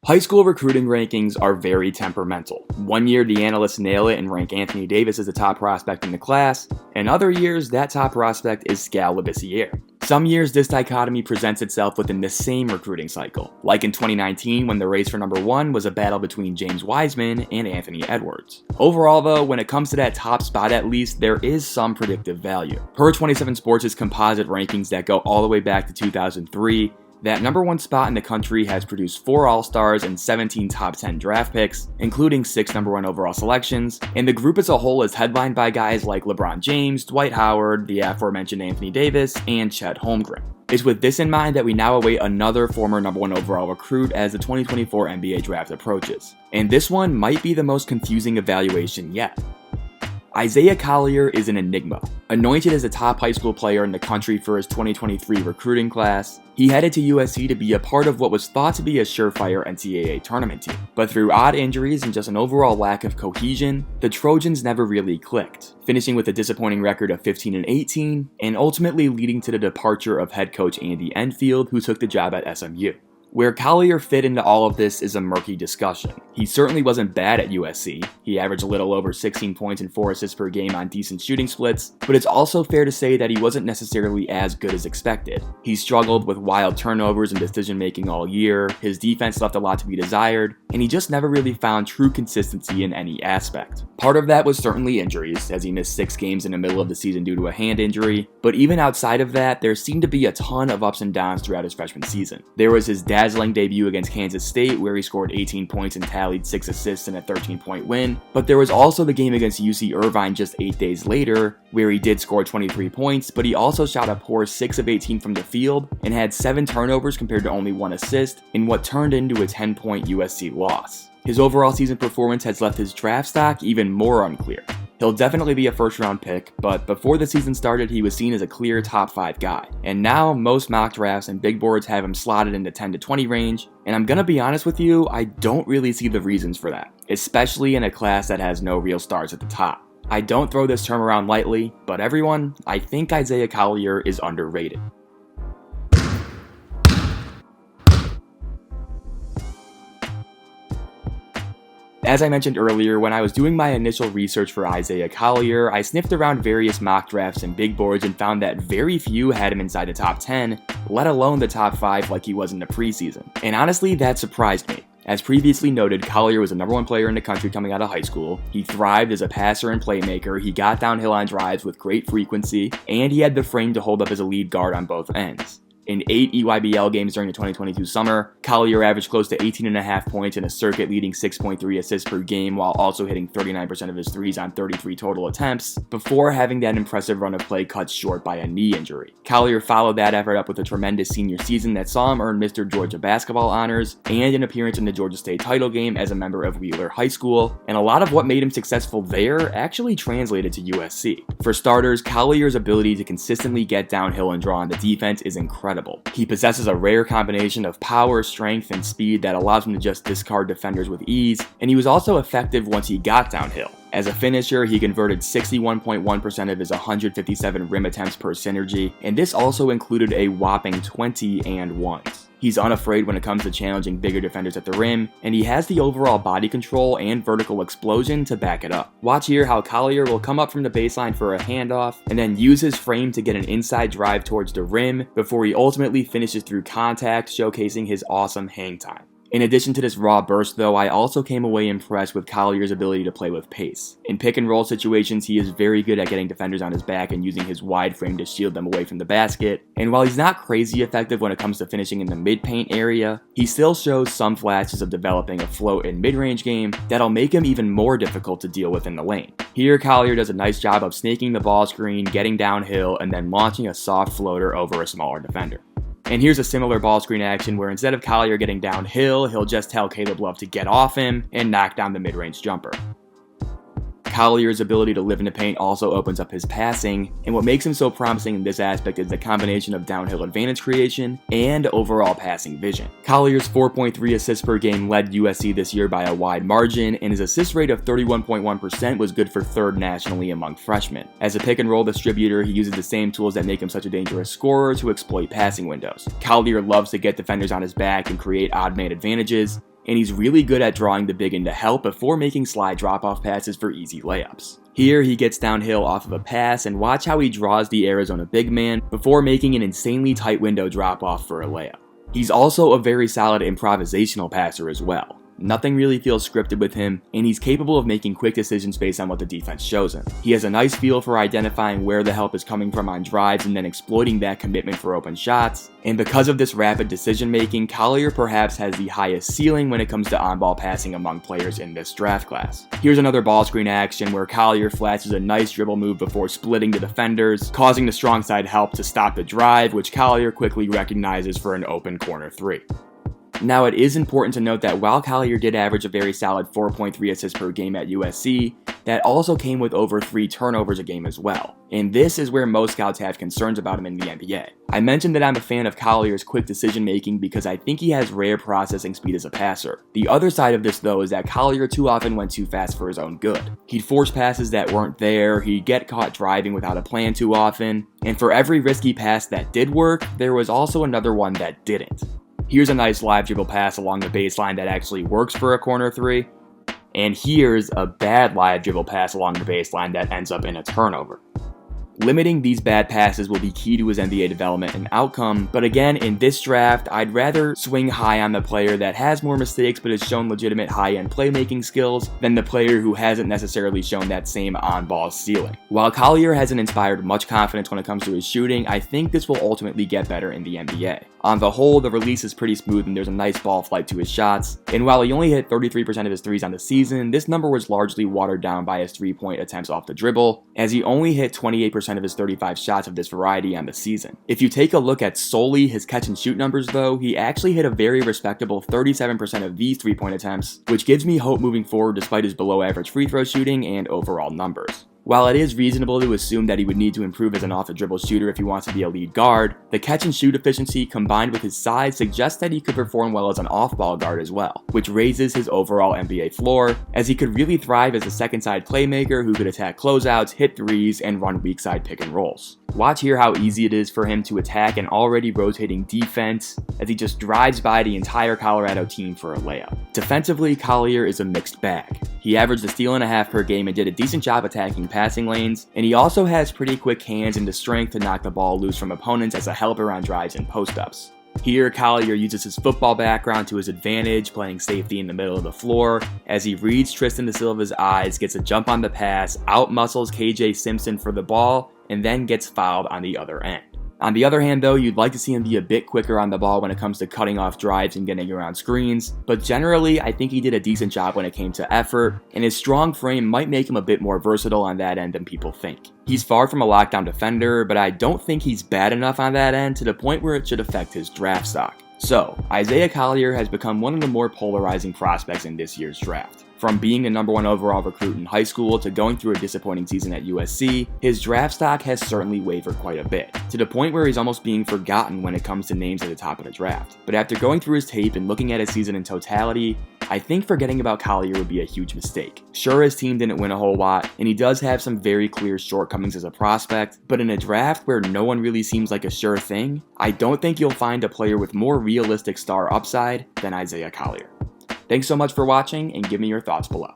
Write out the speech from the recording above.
High school recruiting rankings are very temperamental. One year the analysts nail it and rank Anthony Davis as the top prospect in the class, and other years that top prospect is Skal Labissiere. Some years this dichotomy presents itself within the same recruiting cycle, like in 2019 when the race for number 1 was a battle between James Wiseman and Anthony Edwards. Overall though, when it comes to that top spot at least, there is some predictive value. Per 27 Sports' composite rankings that go all the way back to 2003, that number 1 spot in the country has produced 4 All-Stars and 17 top 10 draft picks, including 6 number 1 overall selections, and the group as a whole is headlined by guys like LeBron James, Dwight Howard, the aforementioned Anthony Davis, and Chet Holmgren. It's with this in mind that we now await another former number 1 overall recruit as the 2024 NBA draft approaches. And this one might be the most confusing evaluation yet. Isaiah Collier is an enigma. Anointed as a top high school player in the country for his 2023 recruiting class, he headed to USC to be a part of what was thought to be a surefire NCAA tournament team. But through odd injuries and just an overall lack of cohesion, the Trojans never really clicked, finishing with a disappointing record of 15-18, and ultimately leading to the departure of head coach Andy Enfield, who took the job at SMU. Where Collier fit into all of this is a murky discussion. He certainly wasn't bad at USC. He averaged a little over 16 points and 4 assists per game on decent shooting splits, but it's also fair to say that he wasn't necessarily as good as expected. He struggled with wild turnovers and decision making all year, his defense left a lot to be desired, and he just never really found true consistency in any aspect. Part of that was certainly injuries, as he missed 6 games in the middle of the season due to a hand injury, but even outside of that, there seemed to be a ton of ups and downs throughout his freshman season. There was his dazzling debut against Kansas State where he scored 18 points and tallied 6 assists in a 13-point win, but there was also the game against UC Irvine just 8 days later where he did score 23 points, but he also shot a poor 6 of 18 from the field and had 7 turnovers compared to only 1 assist in what turned into a 10-point USC loss. His overall season performance has left his draft stock even more unclear. He'll definitely be a first-round pick, but before the season started, he was seen as a clear top 5 guy. And now, most mock drafts and big boards have him slotted in the 10 to 20 range, and I'm gonna be honest with you, I don't really see the reasons for that, especially in a class that has no real stars at the top. I don't throw this term around lightly, but everyone, I think Isaiah Collier is underrated. As I mentioned earlier, when I was doing my initial research for Isaiah Collier, I sniffed around various mock drafts and big boards and found that very few had him inside the top 10, let alone the top 5 like he was in the preseason. And honestly, that surprised me. As previously noted, Collier was the number 1 player in the country coming out of high school. He thrived as a passer and playmaker, he got downhill on drives with great frequency, and he had the frame to hold up as a lead guard on both ends. In 8 EYBL games during the 2022 summer, Collier averaged close to 18.5 points and a circuit-leading 6.3 assists per game while also hitting 39% of his threes on 33 total attempts, before having that impressive run of play cut short by a knee injury. Collier followed that effort up with a tremendous senior season that saw him earn Mr. Georgia basketball honors and an appearance in the Georgia State title game as a member of Wheeler High School, and a lot of what made him successful there actually translated to USC. For starters, Collier's ability to consistently get downhill and draw on the defense is incredible. He possesses a rare combination of power, strength, and speed that allows him to just discard defenders with ease, and he was also effective once he got downhill. As a finisher, he converted 61.1% of his 157 rim attempts per synergy, and this also included a whopping 20 and ones. He's unafraid when it comes to challenging bigger defenders at the rim, and he has the overall body control and vertical explosion to back it up. Watch here how Collier will come up from the baseline for a handoff, and then use his frame to get an inside drive towards the rim before he ultimately finishes through contact, showcasing his awesome hang time. In addition to this raw burst though, I also came away impressed with Collier's ability to play with pace. In pick and roll situations, he is very good at getting defenders on his back and using his wide frame to shield them away from the basket, and while he's not crazy effective when it comes to finishing in the mid-paint area, he still shows some flashes of developing a float and mid-range game that'll make him even more difficult to deal with in the lane. Here, Collier does a nice job of snaking the ball screen, getting downhill, and then launching a soft floater over a smaller defender. And here's a similar ball screen action where instead of Collier getting downhill, he'll just tell Caleb Love to get off him and knock down the mid-range jumper. Collier's ability to live in the paint also opens up his passing, and what makes him so promising in this aspect is the combination of downhill advantage creation and overall passing vision. Collier's 4.3 assists per game led USC this year by a wide margin, and his assist rate of 31.1% was good for 3rd nationally among freshmen. As a pick and roll distributor, he uses the same tools that make him such a dangerous scorer to exploit passing windows. Collier loves to get defenders on his back and create odd man advantages, and he's really good at drawing the big end to help before making slide drop-off passes for easy layups. Here, he gets downhill off of a pass, and watch how he draws the Arizona big man before making an insanely tight window drop-off for a layup. He's also a very solid improvisational passer as well. Nothing really feels scripted with him, and he's capable of making quick decisions based on what the defense shows him. He has a nice feel for identifying where the help is coming from on drives and then exploiting that commitment for open shots. And because of this rapid decision making, Collier perhaps has the highest ceiling when it comes to on-ball passing among players in this draft class. Here's another ball screen action where Collier flashes a nice dribble move before splitting the defenders, causing the strong side help to stop the drive, which Collier quickly recognizes for an open corner three. Now, it is important to note that while Collier did average a very solid 4.3 assists per game at USC, that also came with over 3 turnovers a game as well. And this is where most scouts have concerns about him in the NBA. I mentioned that I'm a fan of Collier's quick decision making because I think he has rare processing speed as a passer. The other side of this though is that Collier too often went too fast for his own good. He'd force passes that weren't there, he'd get caught driving without a plan too often, and for every risky pass that did work, there was also another one that didn't. Here's a nice live dribble pass along the baseline that actually works for a corner three. And here's a bad live dribble pass along the baseline that ends up in a turnover. Limiting these bad passes will be key to his NBA development and outcome, but again, in this draft, I'd rather swing high on the player that has more mistakes but has shown legitimate high-end playmaking skills than the player who hasn't necessarily shown that same on-ball ceiling. While Collier hasn't inspired much confidence when it comes to his shooting, I think this will ultimately get better in the NBA. On the whole, the release is pretty smooth and there's a nice ball flight to his shots, and while he only hit 33% of his threes on the season, this number was largely watered down by his 3-point attempts off the dribble, as he only hit 28% of his 35 shots of this variety on the season. If you take a look at solely his catch and shoot numbers though, he actually hit a very respectable 37% of these 3-point attempts, which gives me hope moving forward despite his below average free throw shooting and overall numbers. While it is reasonable to assume that he would need to improve as an off-the-dribble shooter if he wants to be a lead guard, the catch-and-shoot efficiency combined with his size suggests that he could perform well as an off-ball guard as well, which raises his overall NBA floor, as he could really thrive as a second-side playmaker who could attack closeouts, hit threes, and run weak-side pick-and-rolls. Watch here how easy it is for him to attack an already rotating defense as he just drives by the entire Colorado team for a layup. Defensively, Collier is a mixed bag. He averaged a steal and a half per game and did a decent job attacking passing lanes, and he also has pretty quick hands and the strength to knock the ball loose from opponents as a helper on drives and post-ups. Here, Collier uses his football background to his advantage, playing safety in the middle of the floor, as he reads Tristan da Silva's eyes, gets a jump on the pass, out-muscles KJ Simpson for the ball, and then gets fouled on the other end. On the other hand though, you'd like to see him be a bit quicker on the ball when it comes to cutting off drives and getting around screens, but generally I think he did a decent job when it came to effort, and his strong frame might make him a bit more versatile on that end than people think. He's far from a lockdown defender, but I don't think he's bad enough on that end to the point where it should affect his draft stock. So, Isaiah Collier has become one of the more polarizing prospects in this year's draft. From being the #1 overall recruit in high school to going through a disappointing season at USC, his draft stock has certainly wavered quite a bit, to the point where he's almost being forgotten when it comes to names at the top of the draft. But after going through his tape and looking at his season in totality, I think forgetting about Collier would be a huge mistake. Sure, his team didn't win a whole lot, and he does have some very clear shortcomings as a prospect, but in a draft where no one really seems like a sure thing, I don't think you'll find a player with more realistic star upside than Isaiah Collier. Thanks so much for watching, and give me your thoughts below.